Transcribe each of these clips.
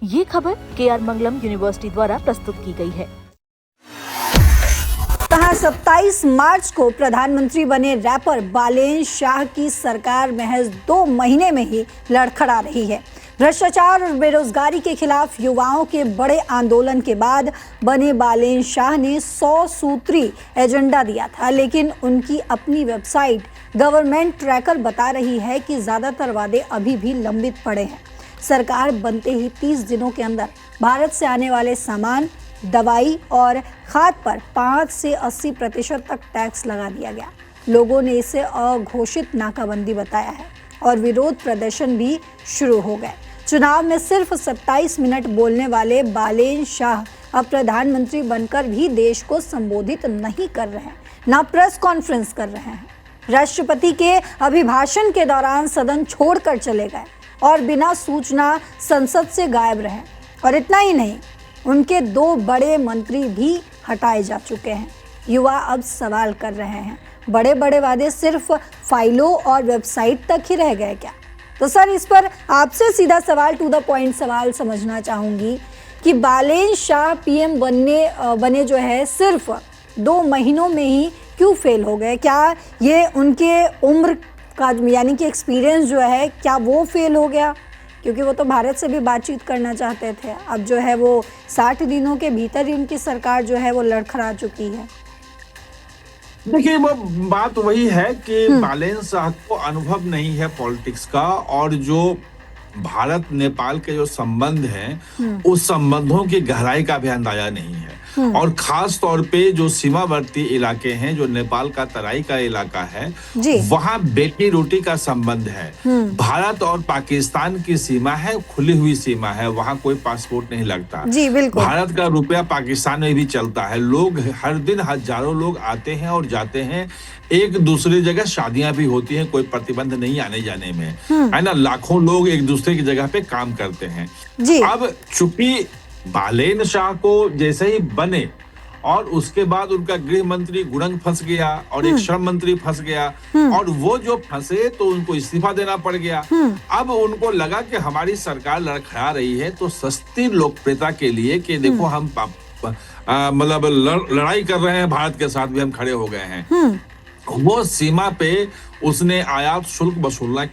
ये खबर KR मंगलम university द्वारा प्रस्तुत की गई है। 27 मार्च को प्रधानमंत्री बने रैपर बालेन शाह की सरकार महज 2 महीने में ही लड़खड़ा रही है। भ्रष्टाचार और बेरोजगारी के खिलाफ युवाओं के बड़े आंदोलन के बाद बने बालेन शाह ने 100 सूत्री एजेंडा दिया था, लेकिन उनकी अपनी वेबसाइट गवर्नमेंट ट्रैकर बता रही है कि ज़्यादातर वादे अभी भी लंबित पड़े हैं। सरकार बनते ही 30 दिनों के अंदर भारत से आने वाले सामान, दवाई और खाद पर 5 से 80% तक टैक्स लगा दिया गया। लोगों ने इसे अघोषित नाकाबंदी बताया है और विरोध प्रदर्शन भी शुरू हो गए। चुनाव में सिर्फ 27 मिनट बोलने वाले बालेन शाह अब प्रधानमंत्री बनकर भी देश को संबोधित नहीं कर रहे हैं, ना प्रेस कॉन्फ्रेंस कर रहे हैं। राष्ट्रपति के अभिभाषण के दौरान सदन छोड़कर चले गए और बिना सूचना संसद से गायब रहे। और इतना ही नहीं, उनके 2 बड़े मंत्री भी हटाए जा चुके हैं। युवा अब सवाल कर रहे हैं, बड़े बड़े वादे सिर्फ फाइलों और वेबसाइट तक ही रह गए क्या? तो सर, इस पर आपसे सीधा सवाल, टू द पॉइंट सवाल समझना चाहूँगी कि बालेन शाह पीएम बने जो है सिर्फ 2 महीनों में ही क्यों फेल हो गए? क्या ये उनके उम्र का यानी कि एक्सपीरियंस जो है, क्या वो फेल हो गया? क्योंकि वो तो भारत से भी बातचीत करना चाहते थे। अब जो है वो 60 दिनों के भीतर ही उनकी सरकार जो है वो लड़खड़ा चुकी है। देखिए, वो बात वही है कि बालेन शाह को अनुभव नहीं है पॉलिटिक्स का, और जो भारत नेपाल के जो संबंध हैं उस संबंधों की गहराई का भी अंदाजा नहीं है। और खास तौर पे जो सीमावर्ती इलाके हैं, जो नेपाल का तराई का इलाका है, वहां बेटी रोटी का संबंध है। भारत और पाकिस्तान की सीमा है, खुली हुई सीमा है, वहां कोई पासपोर्ट नहीं लगता। जी बिल्कुल। भारत का रुपया पाकिस्तान में भी चलता है। लोग हर दिन हजारों लोग आते हैं और जाते हैं। एक दूसरी जगह शादियां भी होती हैं, कोई प्रतिबंध नहीं आने जाने में, है ना। लाखों लोग एक दूसरे की जगह पे काम करते हैं। अब चूंकि बालेन शाह को जैसे ही बने और उसके बाद उनका गृह मंत्री गुरंग फंस गया और एक श्रम मंत्री फंस गया, और वो जो फंसे तो उनको इस्तीफा देना पड़ गया। अब उनको लगा कि हमारी सरकार लड़खड़ा रही है, तो सस्ती लोकप्रियता के लिए कि देखो हम मतलब लड़ाई कर रहे हैं, भारत के साथ भी हम खड़े हो गए हैं। वो सीमा पे उसने आयात शुल्क वसूलना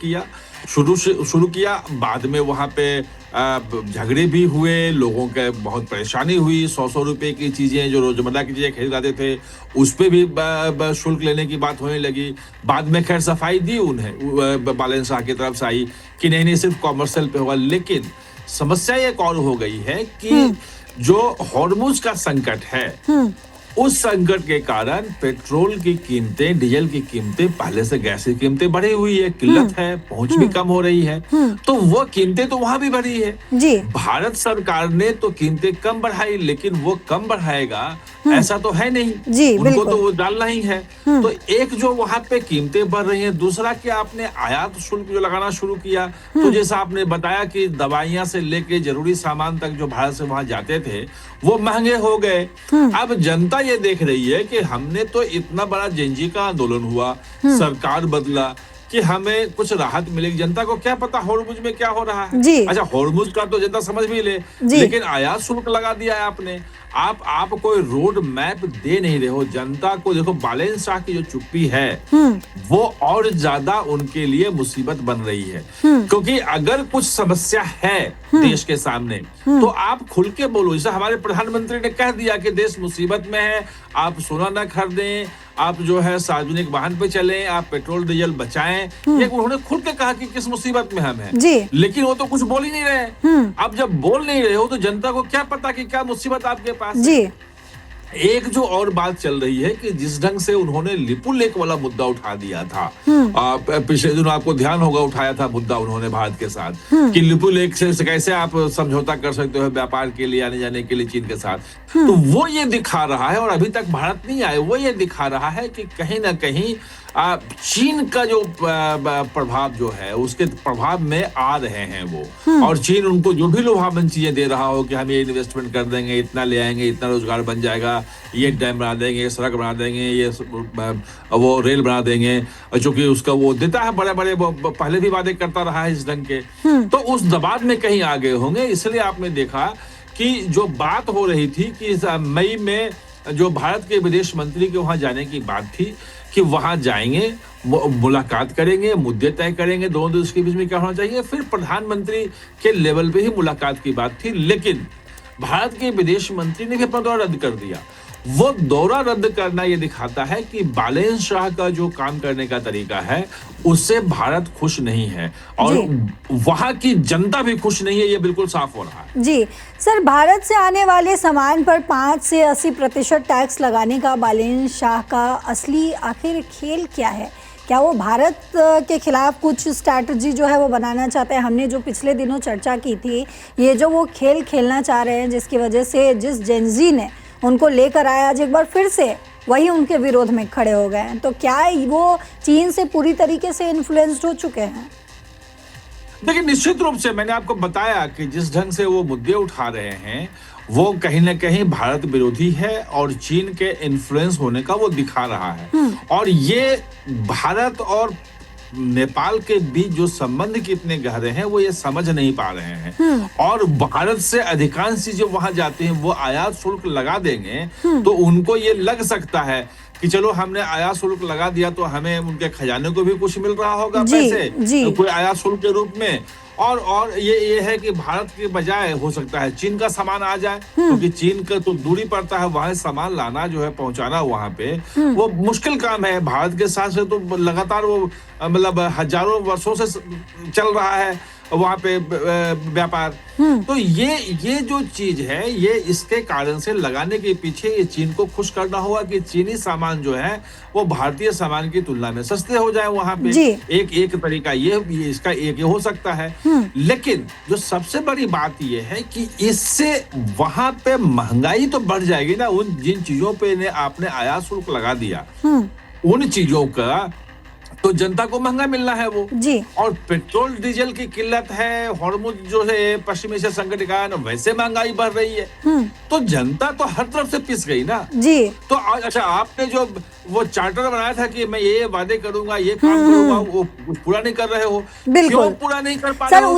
शुरू किया। बाद में वहां पे झगड़े भी हुए, लोगों के बहुत परेशानी हुई। 100 रुपए की चीजें, जो रोजमर्रा की चीजें खरीदाते थे, उस पे भी शुल्क लेने की बात होने लगी। बाद में खैर सफाई दी उन्हें बालेन शाह की तरफ से आई कि नहीं सिर्फ कॉमर्शियल पे होगा। लेकिन समस्या एक और हो गई है कि जो हॉर्मुज का संकट है, उस संकट के कारण पेट्रोल की कीमतें, डीजल की कीमतें, पहले से गैस की कीमतें बढ़ी हुई है, किल्लत है, पहुंच भी कम हो रही है, तो वो कीमतें तो वहां भी बढ़ी है। जी। भारत सरकार ने तो कीमतें कम बढ़ाई, लेकिन वो कम बढ़ाएगा ऐसा तो है नहीं। जी, उनको तो वो डालना ही है। तो एक जो वहां पे कीमतें बढ़ रही हैं, दूसरा कि आपने आयात शुल्क जो लगाना शुरू किया, तो जैसा आपने बताया कि दवाइयां से लेके जरूरी सामान तक जो भारत से वहां जाते थे वो महंगे हो गए। अब जनता ये देख रही है कि हमने तो इतना बड़ा जेनजी का आंदोलन हुआ, सरकार बदला, कि हमें कुछ राहत मिलेगी। जनता को क्या पता हॉर्मुज में क्या हो रहा है। अच्छा, हॉर्मुज का तो जनता समझ भी ले, लेकिन आयात शुल्क लगा दिया है आपने। आप कोई रोड मैप दे नहीं रहे हो जनता को। देखो, बालेन शाह की जो चुप्पी है वो और ज्यादा उनके लिए मुसीबत बन रही है, क्योंकि अगर कुछ समस्या है देश के सामने तो आप खुल के बोलो। जैसे हमारे प्रधानमंत्री ने कह दिया कि देश मुसीबत में है, आप सोना न खरीदें, आप जो है सार्वजनिक वाहन पे चलें, आप पेट्रोल डीजल बचाएं। ये उन्होंने खुद के कहा कि किस मुसीबत में हम हैं। लेकिन वो तो कुछ बोल ही नहीं रहे। अब जब बोल नहीं रहे हो तो जनता को क्या पता कि क्या मुसीबत आपके पास है। एक जो और बात चल रही है कि जिस ढंग से उन्होंने लिपुलेख वाला मुद्दा उठा दिया था, पिछले दिनों आपको ध्यान होगा उठाया था मुद्दा उन्होंने भारत के साथ कि लिपुलेख से कैसे आप समझौता कर सकते हो व्यापार के लिए, आने जाने के लिए चीन के साथ। तो वो ये दिखा रहा है, और अभी तक भारत नहीं आए, वो ये दिखा रहा है कि कहीं ना कहीं चीन का जो प्रभाव जो है उसके प्रभाव में आ रहे हैं वो। और चीन उनको जो भी लुभावन चीजें दे रहा हो कि हम ये इन्वेस्टमेंट कर देंगे, इतना ले आएंगे, इतना रोजगार बन जाएगा, ये डैम बना देंगे, ये सड़क बना देंगे, ये वो रेल बना देंगे, चूंकि उसका वो देता है बड़े बड़े, पहले भी वादे करता रहा है इस ढंग के, तो उस दबाव में कहीं आगे होंगे। इसलिए आपने देखा कि जो बात हो रही थी कि मई में जो भारत के विदेश मंत्री के वहां जाने की बात थी कि वहां जाएंगे, मुलाकात करेंगे, मुद्दे तय करेंगे, दोनों देश के बीच में क्या होना चाहिए, फिर प्रधानमंत्री के लेवल पे ही मुलाकात की बात थी। लेकिन भारत के विदेश मंत्री ने भी अपना दौरा रद्द कर दिया। वो दौरा रद्द करना ये दिखाता है कि बालेन शाह का जो काम करने का तरीका है उससे भारत खुश नहीं है और वहां की जनता भी खुश नहीं है, ये बिल्कुल साफ हो रहा है। जी सर, भारत से आने वाले सामान पर 5 से 80% टैक्स लगाने का बालेन शाह का असली आखिर खेल क्या है? क्या वो भारत के खिलाफ कुछ स्ट्रैटेजी जो है वो बनाना चाहते हैं? हमने जो पिछले दिनों चर्चा की थी, ये जो वो खेल खेलना चाह रहे हैं जिसकी वजह से जिस जेनजी ने उनको लेकर आया, आज एक बार फिर से वही उनके विरोध में खड़े हो गए हैं, तो क्या वो चीन से पूरी तरीके से इन्फ्लुएंस्ड हो चुके हैं? देखिए, निश्चित रूप से मैंने आपको बताया कि जिस ढंग से वो मुद्दे उठा रहे हैं वो कहीं ना कहीं भारत विरोधी है और चीन के इन्फ्लुएंस होने का वो दिखा रहा है। और ये भारत और नेपाल के बीच जो संबंध कितने गहरे हैं वो ये समझ नहीं पा रहे हैं। और भारत से अधिकांश चीजें वहां जाती हैं, वो आयात शुल्क लगा देंगे तो उनको ये लग सकता है कि चलो हमने आयात शुल्क लगा दिया तो हमें उनके खजाने को भी कुछ मिल रहा होगा पैसे, कोई आयात शुल्क के रूप में। और ये है कि भारत के बजाय हो सकता है चीन का सामान आ जाए, क्योंकि चीन का तो दूरी पड़ता है, वहां सामान लाना जो है पहुंचाना वहां पे वो मुश्किल काम है। भारत के साथ से तो लगातार वो मतलब हजारों वर्षों से चल रहा है वहां पे व्यापार। तो ये जो चीज है ये इसके कारण से लगाने के पीछे ये चीन को खुश करना होगा कि चीनी सामान जो है वो भारतीय सामान की तुलना में सस्ते हो जाए वहां पे। एक तरीका ये इसका एक हो सकता है। लेकिन जो सबसे बड़ी बात ये है कि इससे वहां पे महंगाई तो बढ़ जाएगी ना। उन जिन चीजों पे आपने आयात शुल्क लगा दिया उन चीजों का तो जनता को महंगा मिलना है वो जी। और पेट्रोल डीजल की किल्लत है, हॉर्मुज जो है पश्चिम एशिया संकट के कारण वैसे महंगाई बढ़ रही है, तो जनता तो हर तरफ से पिस गई ना जी। तो अच्छा, आपने जो वो चार्टर बनाया था कि मैं ये वादे करूंगा, ये काम करूंगा, वो पूरा नहीं कर रहे हो। क्यों पूरा नहीं कर पा रहे हो?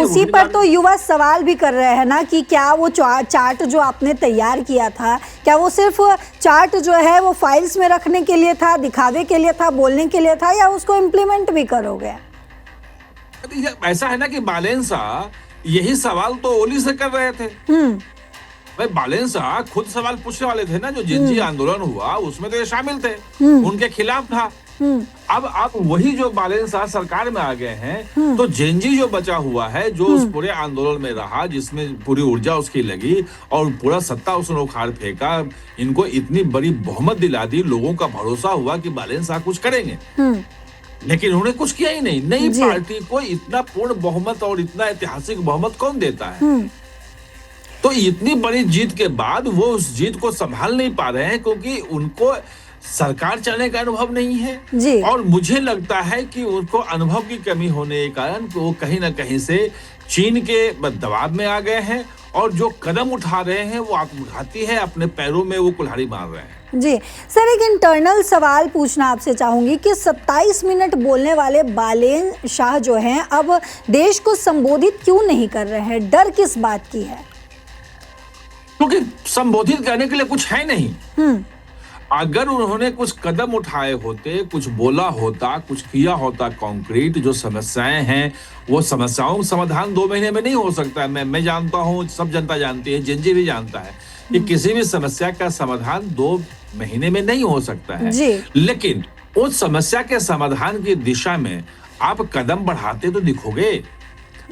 उसी पर तो युवा सवाल भी कर रहे हैं ना कि क्या वो चार्ट जो आपने तैयार किया था, क्या वो सिर्फ चार्ट जो है वो फाइल्स में रखने के लिए था, दिखावे के लिए था, बोलने के लिए था, या उसको इम्प्लीमेंट भी करोगे? ऐसा है ना कि बालेन शाह यही सवाल तो ओली से कर रहे थे। भाई बालेन शाह खुद सवाल पूछने वाले थे ना, जो जिनजी आंदोलन हुआ उसमें तो ये शामिल थे, उनके खिलाफ था। अब वही जो बालेन शाह सरकार में आ गए हैं तो जेनजी जो बचा हुआ है, जो उस पूरे आंदोलन में रहा, जिसमें पूरी ऊर्जा उसकी लगी और पूरा सत्ता उसने उखाड़ फेंका, इनको इतनी बड़ी बहुमत दिला दी, लोगों का भरोसा हुआ कि बालेन शाह कुछ करेंगे, लेकिन उन्होंने कुछ किया ही नहीं। नई पार्टी को इतना पूर्ण बहुमत और इतना ऐतिहासिक बहुमत कौन देता है? तो इतनी बड़ी जीत के बाद वो उस जीत को संभाल नहीं पा रहे हैं क्योंकि उनको सरकार चलाने का अनुभव नहीं है जी। और मुझे लगता है कि उनको अनुभव की कमी होने के कारण वो कहीं ना कहीं से चीन के दबाव में आ गए हैं और जो कदम उठा रहे हैं वो आत्मघाती है, अपने पैरों में वो कुल्हाड़ी मार रहे हैं जी। सर, एक इंटरनल सवाल पूछना आपसे चाहूंगी कि 27 मिनट बोलने वाले बालेन शाह जो हैं अब देश को संबोधित क्यों नहीं कर रहे हैं? डर किस बात की है? क्योंकि संबोधित करने के लिए कुछ है नहीं। अगर उन्होंने कुछ कदम उठाए होते, कुछ बोला होता, कुछ किया होता कॉन्क्रीट, जो समस्याएं हैं वो समस्याओं का समाधान 2 महीने में नहीं हो सकता है। मैं जानता हूं, सब जनता जानती है, जेनजी भी जानता है कि किसी भी समस्या का समाधान 2 महीने में नहीं हो सकता है। लेकिन उस समस्या के समाधान की दिशा में आप कदम बढ़ाते तो दिखोगे।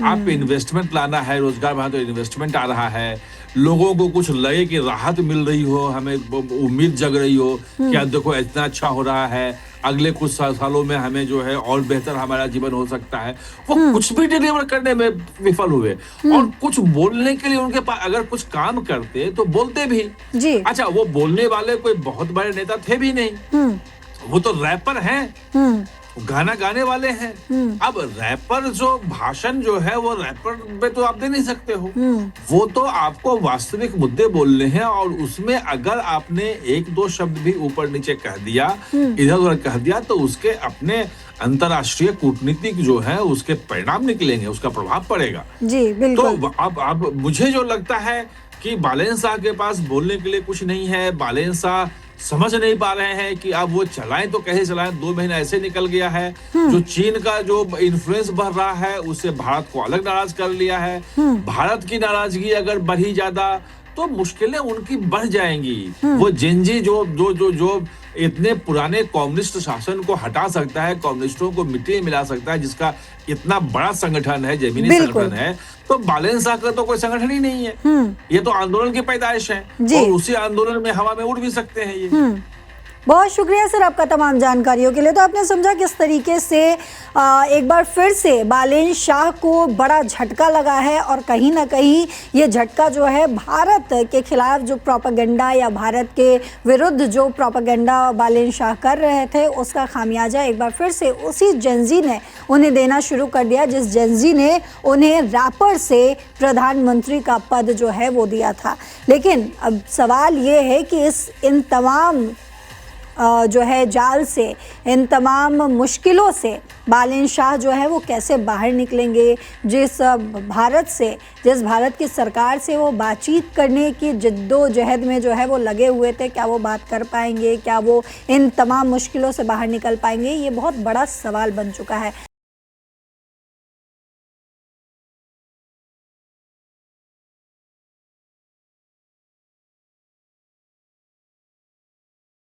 आप इन्वेस्टमेंट लाना है, रोजगार बढ़ाना, तो इन्वेस्टमेंट आ रहा है, लोगों को कुछ लगे कि राहत मिल रही हो, हमें उम्मीद जग रही हो कि आज देखो इतना अच्छा हो रहा है, अगले कुछ सालों में हमें जो है और बेहतर हमारा जीवन हो सकता है। वो कुछ भी डिलीवर करने में विफल हुए और कुछ बोलने के लिए उनके पास अगर कुछ काम करते तो बोलते भी जी। अच्छा, वो बोलने वाले कोई बहुत बड़े नेता थे भी नहीं, वो तो रैपर हैं, गाना गाने वाले हैं। अब रैपर जो भाषण जो है वो रैपर पे तो आप दे नहीं सकते हो। वो तो आपको वास्तविक मुद्दे बोलने हैं, और उसमें अगर आपने एक दो शब्द भी ऊपर नीचे कह दिया, इधर उधर कह दिया, तो उसके अपने अंतर्राष्ट्रीय कूटनीतिक जो है उसके परिणाम निकलेंगे, उसका प्रभाव पड़ेगा। जी बिल्कुल। तो अब मुझे जो लगता है कि बालेन शाह के पास बोलने के लिए कुछ नहीं है। बालेन शाह समझ नहीं पा रहे हैं कि अब वो चलाएं तो कैसे चलाएं। 2 महीना ऐसे निकल गया है। जो चीन का जो इन्फ्लुएंस बढ़ रहा है उससे भारत को अलग नाराज कर लिया है। भारत की नाराजगी अगर बढ़ी ज्यादा तो मुश्किलें उनकी बढ़ जाएंगी। वो जेनजी जो जो जो जो इतने पुराने कम्युनिस्ट शासन को हटा सकता है, कम्युनिस्टों को मिट्टी में मिला सकता है, जिसका इतना बड़ा संगठन है, जमीनी संगठन है, तो बालेन शाह का तो कोई संगठन ही नहीं है। ये तो आंदोलन की पैदाइश है, और उसी आंदोलन में हवा में उड़ भी सकते हैं ये। बहुत शुक्रिया सर आपका तमाम जानकारियों के लिए। तो आपने समझा किस तरीके से एक बार फिर से बालेन शाह को बड़ा झटका लगा है, और कहीं ना कहीं ये झटका जो है भारत के खिलाफ जो प्रोपेगेंडा या भारत के विरुद्ध जो प्रोपेगेंडा बालेन शाह कर रहे थे उसका खामियाजा एक बार फिर से उसी जेनजी ने उन्हें देना शुरू कर दिया, जिस जेनजी ने उन्हें रैपर से प्रधानमंत्री का पद जो है वो दिया था। लेकिन अब सवाल ये है कि इन तमाम जो है जाल से, इन तमाम मुश्किलों से बालेन शाह जो है वो कैसे बाहर निकलेंगे। जिस भारत की सरकार से वो बातचीत करने की जिद्दोजहद में जो है वो लगे हुए थे, क्या वो बात कर पाएंगे, क्या वो इन तमाम मुश्किलों से बाहर निकल पाएंगे, ये बहुत बड़ा सवाल बन चुका है।